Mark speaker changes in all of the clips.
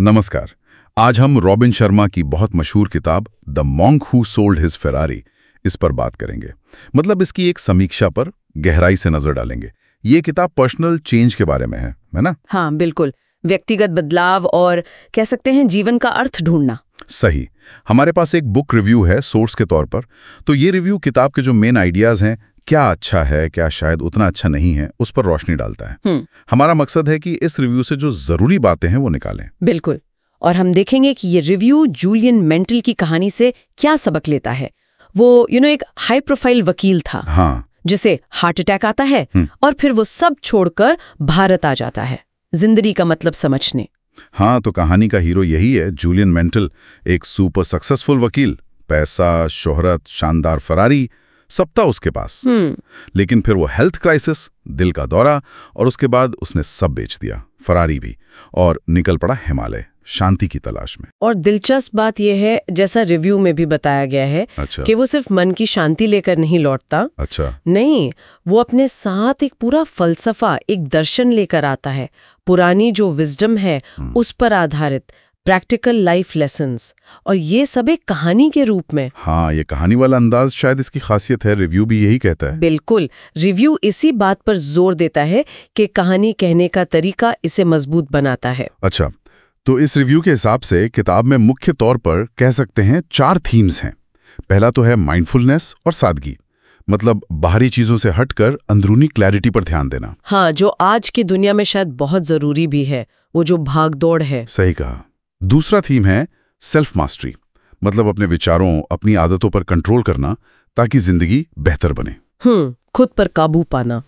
Speaker 1: नमस्कार। आज हम रॉबिन शर्मा की बहुत मशहूर किताब the monk who sold his Ferrari इस पर बात करेंगे। मतलब इसकी एक समीक्षा पर गहराई से नजर डालेंगे। ये किताब पर्सनल चेंज के बारे में है ना?
Speaker 2: हाँ बिल्कुल, व्यक्तिगत बदलाव और कह सकते हैं जीवन का अर्थ ढूंढना।
Speaker 1: सही। हमारे पास एक बुक रिव्यू है सोर्स के तौर पर, तो ये रिव्यू किताब के जो मेन आइडियाज हैं, क्या अच्छा है क्या शायद उतना अच्छा नहीं है, उस पर रोशनी डालता है। हमारा मकसद है कि इस रिव्यू से जो जरूरी बातें हैं वो निकालें।
Speaker 2: बिल्कुल। और हम देखेंगे कि ये रिव्यू जूलियन मेंटल की कहानी से क्या सबक लेता है। वो एक हाई प्रोफाइल वकील था।
Speaker 1: हाँ।
Speaker 2: जिसे हार्ट अटैक आता है और फिर वो सब छोड़कर भारत आ जाता है जिंदगी का मतलब समझने।
Speaker 1: हाँ, तो कहानी का हीरो यही है, जूलियन मेंटल, एक सुपर सक्सेसफुल वकील। पैसा, शोहरत, शानदार फरारी, सब था उसके पास। लेकिन फिर वो हेल्थ क्राइसिस, दिल का दौरा, और उसके बाद उसने सब बेच दिया, फरारी भी, और निकल पड़ा हिमालय, शांति की तलाश में।
Speaker 2: और दिलचस्प बात यह है, जैसा रिव्यू में भी बताया गया है, कि वो सिर्फ मन की शांति लेकर नहीं लौटता। नहीं, वो अपने साथ एक पूरा फलसफा, एक दर्शन लेकर आता है। पुरानी जो विजडम है उस पर आधारित प्रैक्टिकल लाइफ लेसन्स, और ये सब एक कहानी के रूप में।
Speaker 1: हाँ, ये कहानी वाला अंदाज शायद इसकी खासियत है। रिव्यू भी यही कहता है।
Speaker 2: बिल्कुल, रिव्यू इसी बात पर जोर देता है कि कहानी कहने का तरीका इसे मजबूत बनाता है।
Speaker 1: अच्छा, तो इस रिव्यू के हिसाब से किताब में मुख्य तौर पर कह सकते हैं 4 थीम्स हैं। पहला तो है माइंडफुलनेस और सादगी, मतलब बाहरी चीजों से हटकर अंदरूनी क्लैरिटी पर ध्यान देना।
Speaker 2: हाँ, जो आज की दुनिया में शायद बहुत जरूरी भी है, वो जो भाग दौड़ है।
Speaker 1: सही कहा। दूसरा थीम है सेल्फ मास्टरी, मतलब अपने विचारों, अपनी आदतों पर कंट्रोल करना ताकि जिंदगी बेहतर बने।
Speaker 2: खुद पर काबू पाना।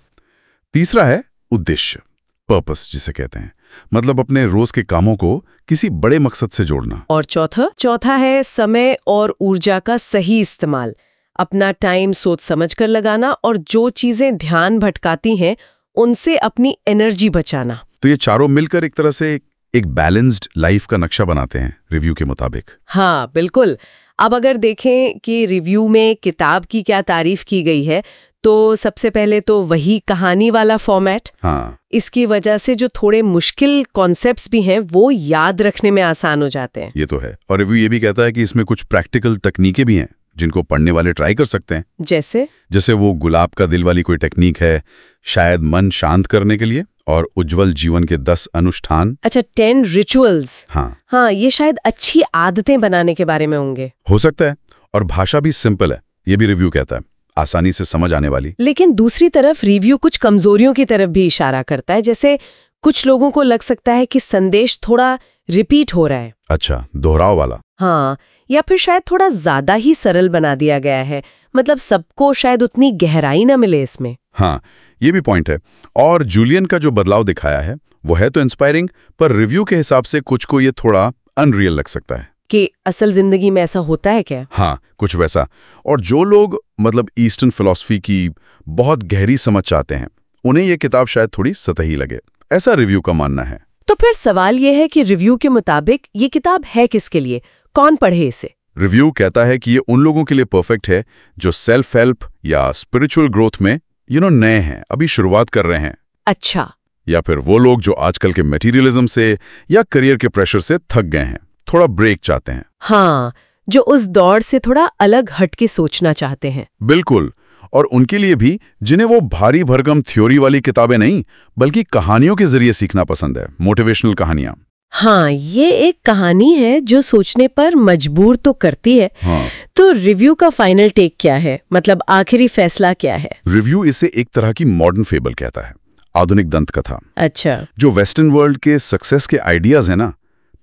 Speaker 1: तीसरा है उद्देश्य, पर्पस जिसे कहते हैं, मतलब अपने रोज के कामों को किसी बड़े मकसद से जोड़ना।
Speaker 2: और चौथा है समय और ऊर्जा का सही इस्तेमाल, अपना टाइम सोच समझ कर लगाना, और जो चीजें ध्यान भटकाती हैं उनसे अपनी एनर्जी बचाना।
Speaker 1: तो ये चारों मिलकर एक तरह से एक बैलेंस्ड लाइफ का नक्शा बनाते हैं रिव्यू के मुताबिक।
Speaker 2: हाँ बिल्कुल। अब अगर देखें कि रिव्यू में किताब की क्या तारीफ की गई है, तो सबसे पहले तो वही कहानी वाला फॉर्मेट।
Speaker 1: हाँ।
Speaker 2: इसकी वजह से जो थोड़े मुश्किल कॉन्सेप्ट्स भी हैं वो याद रखने में आसान हो जाते हैं।
Speaker 1: ये तो है। और रिव्यू ये भी कहता है कि इसमें कुछ प्रैक्टिकल तकनीकें भी हैं जिनको पढ़ने वाले ट्राई कर सकते हैं। जैसे वो गुलाब का दिल वाली कोई टेक्निक है, शायद मन शांत करने के लिए, और उज्जवल जीवन के 10 अनुष्ठान।
Speaker 2: अच्छा, 10 रिचुअल्स।
Speaker 1: हाँ,
Speaker 2: ये शायद अच्छी आदतें बनाने के बारे में होंगे।
Speaker 1: हो सकता है। और भाषा भी सिंपल है, ये भी रिव्यू कहता है, आसानी से समझ आने वाली।
Speaker 2: लेकिन दूसरी तरफ रिव्यू कुछ कमजोरियों की तरफ भी इशारा करता है। जैसे कुछ लोगों को लग सकता है कि संदेश थोड़ा रिपीट हो रहा है।
Speaker 1: अच्छा, दोहराव वाला।
Speaker 2: हाँ, या फिर शायद थोड़ा ज्यादा ही सरल बना दिया गया है, मतलब सबको शायद उतनी गहराई ना मिले इसमें।
Speaker 1: हाँ, ये भी पॉइंट है। और जूलियन का जो बदलाव दिखाया है वो है तो इंस्पायरिंग, पर रिव्यू के हिसाब से कुछ को ये थोड़ा अनरियल लग सकता है।
Speaker 2: कि असल जिंदगी में ऐसा होता है क्या?
Speaker 1: हाँ, कुछ वैसा। और जो लोग मतलब ईस्टर्न फिलॉसफी की बहुत गहरी समझ चाहते हैं, उन्हें ये किताब शायद थोड़ी सतही लगे, ऐसा रिव्यू का मानना है।
Speaker 2: तो फिर सवाल ये है कि रिव्यू के मुताबिक ये किताब है किसके लिए, कौन पढ़े इसे?
Speaker 1: रिव्यू कहता है कि ये उन लोगों के लिए परफेक्ट है जो सेल्फ हेल्प या स्पिरिचुअल ग्रोथ में नए हैं, अभी शुरुआत कर रहे हैं।
Speaker 2: अच्छा।
Speaker 1: या फिर वो लोग जो आजकल के मटेरियलिज्म से या करियर के प्रेशर से थक गए हैं, थोड़ा ब्रेक चाहते हैं।
Speaker 2: हाँ, जो उस दौड़ से थोड़ा अलग हटके सोचना चाहते हैं।
Speaker 1: बिल्कुल। और उनके लिए भी जिन्हें वो भारी भरकम थ्योरी वाली किताबें नहीं, बल्कि कहानियों के जरिए सीखना पसंद है, मोटिवेशनल कहानियां।
Speaker 2: हाँ, ये एक कहानी है जो सोचने पर मजबूर तो करती है।
Speaker 1: हाँ।
Speaker 2: तो रिव्यू का फाइनल टेक क्या है, मतलब आखिरी फैसला क्या है?
Speaker 1: रिव्यू इसे एक तरह की मॉडर्न फेबल कहता है, आधुनिक दंत कथा।
Speaker 2: अच्छा।
Speaker 1: जो वेस्टर्न वर्ल्ड के सक्सेस के आइडियाज है ना,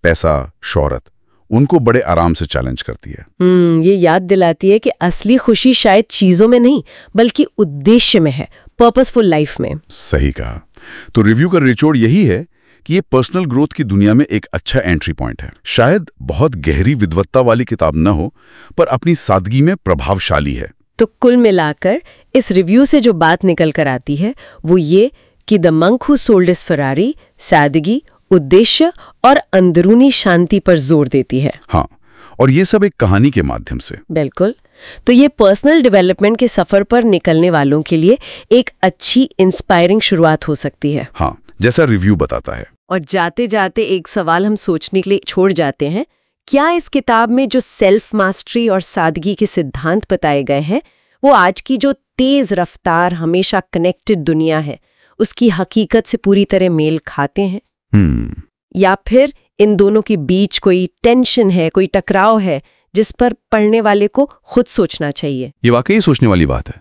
Speaker 1: पैसा, शोहरत, उनको बड़े आराम से चैलेंज करती है।
Speaker 2: ये याद दिलाती है कि असली खुशी शायद चीजों में नहीं, बल्कि उद्देश्य में है, पर्पसफुल लाइफ में।
Speaker 1: सही कहा। तो रिव्यू का निचोड़ यही है कि ये पर्सनल ग्रोथ की दुनिया में एक अच्छा एंट्री पॉइंट है। शायद बहुत गहरी विद्वत्ता वाली किताब न हो, पर अपनी सादगी में प्रभावशाली है।
Speaker 2: तो कुल मिलाकर इस रिव्यू से जो बात निकल कर आती है वो ये कि the monk who sold his Ferrari सादगी, उद्देश्य और अंदरूनी शांति पर जोर देती है।
Speaker 1: हाँ, और ये सब एक कहानी के माध्यम से।
Speaker 2: बिल्कुल। तो ये पर्सनल डेवलपमेंट के सफर पर निकलने वालों के लिए एक अच्छी इंस्पायरिंग शुरुआत हो सकती है।
Speaker 1: हाँ, जैसा रिव्यू बताता है।
Speaker 2: और जाते जाते एक सवाल हम सोचने के लिए छोड़ जाते हैं, क्या इस किताब में जो सेल्फ मास्टरी और सादगी के सिद्धांत बताए गए हैं वो आज की जो तेज रफ्तार हमेशा कनेक्टेड दुनिया है उसकी हकीकत से पूरी तरह मेल खाते हैं? या फिर इन दोनों के बीच कोई टेंशन है, कोई टकराव है जिस पर पढ़ने वाले को खुद सोचना चाहिए?
Speaker 3: ये वाकई सोचने वाली बात है।